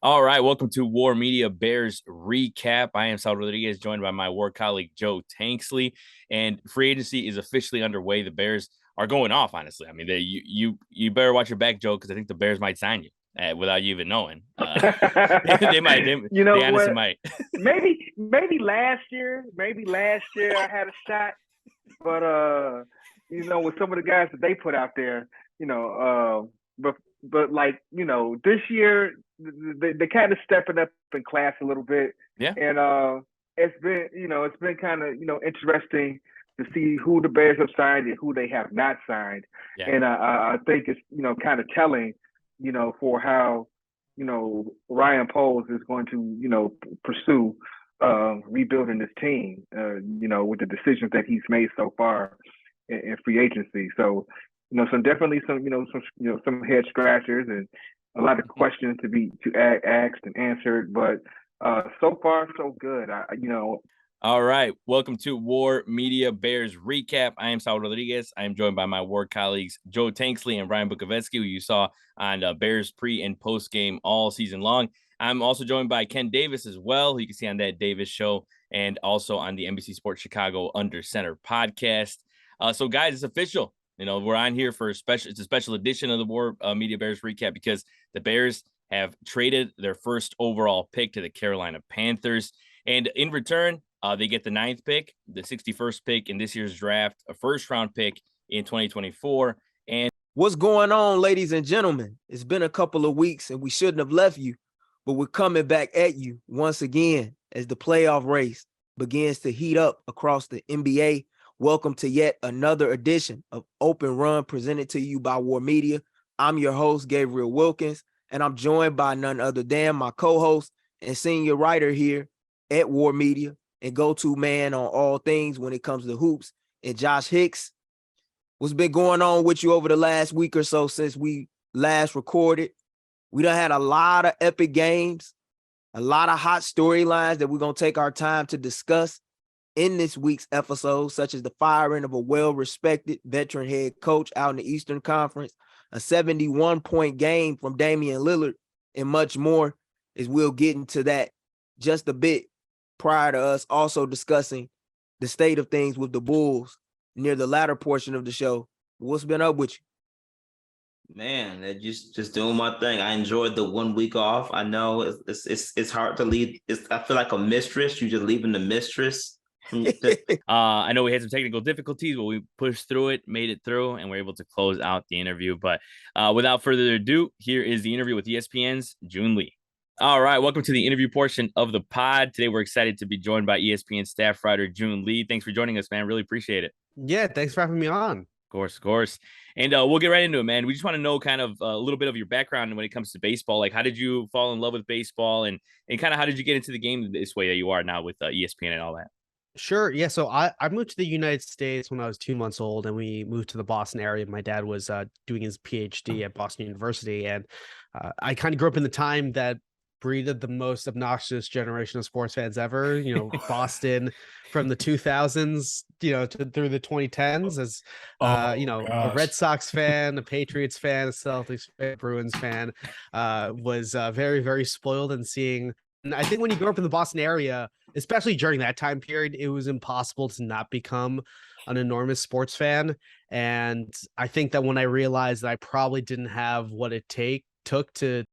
All right, welcome to WARR Media Bears Recap. I am Saul Rodriguez, joined by my WARR colleague Joe Tanksley, and free agency is officially underway. The Bears are going off. Honestly, I mean, you better watch your back, Joe, because I think the Bears might sign you without you even knowing. They might. You They know honestly what? might. Maybe last year I had a shot, but with some of the guys that they put out there, but like this year they kind of stepping up in class a little bit, Yeah, and it's been kind of interesting to see who the Bears have signed and who they have not signed, yeah. and I think it's kind of telling, for how Ryan Poles is going to pursue rebuilding this team, with the decisions that he's made so far in free agency. So, some head scratchers and a lot of questions to asked and answered, but so far so good. All right. Welcome to WARR Media Bears Recap. I am Saul Rodriguez. I am joined by my WARR colleagues, Joe Tanksley and Brian Bukovetsky, who you saw on Bears pre and post game all season long. I'm also joined by Ken Davis as well, who you can see on that Davis show and also on the NBC Sports Chicago Under Center podcast. So, guys, it's official. We're on here for it's a special edition of the WARR Media Bears Recap because the Bears have traded their first overall pick to the Carolina Panthers. And in return, they get the 9th pick, the 61st pick in this year's draft, a first-round pick in 2024. And what's going on, ladies and gentlemen? It's been a couple of weeks, and we shouldn't have left you, but we're coming back at you once again as the playoff race begins to heat up across the NBA. Welcome to yet another edition of Open Run presented to you by WARR Media. I'm your host, Gabriel Wilkins, and I'm joined by none other than my co-host and senior writer here at WARR Media and go-to man on all things when it comes to hoops, and Josh Hicks. What's been going on with you over the last week or so since we last recorded? We done had a lot of epic games, a lot of hot storylines that we're going to take our time to discuss in this week's episode, such as the firing of a well-respected veteran head coach out in the Eastern Conference, a 71-point game from Damian Lillard, and much more, as we'll get into that just a bit prior to us also discussing the state of things with the Bulls near the latter portion of the show. What's been up with you? Man, just doing my thing. I enjoyed the 1 week off. I know it's hard to leave. I feel like a mistress. You just leaving the mistress. I know we had some technical difficulties, but we pushed through it, made it through, and we're able to close out the interview. But without further ado, here is the interview with ESPN's June Lee. All right, welcome to the interview portion of the pod. Today, we're excited to be joined by ESPN staff writer June Lee. Thanks for joining us, man. Really appreciate it. Yeah, thanks for having me on. Of course. And we'll get right into it, man. We just want to know kind of a little bit of your background when it comes to baseball. Like, how did you fall in love with baseball, and kind of how did you get into the game this way that you are now with ESPN and all that? Sure. Yeah. So I moved to the United States when I was 2 months old, and we moved to the Boston area. My dad was doing his PhD at Boston University, and I kind of grew up in the time that breeded the most obnoxious generation of sports fans ever. Boston from the 2000s, through the 2010s as, a Red Sox fan, a Patriots fan, a Celtics fan, Bruins fan, was very, very spoiled and seeing. And I think when you grow up in the Boston area, especially during that time period, it was impossible to not become an enormous sports fan. And I think that when I realized that I probably didn't have what it took to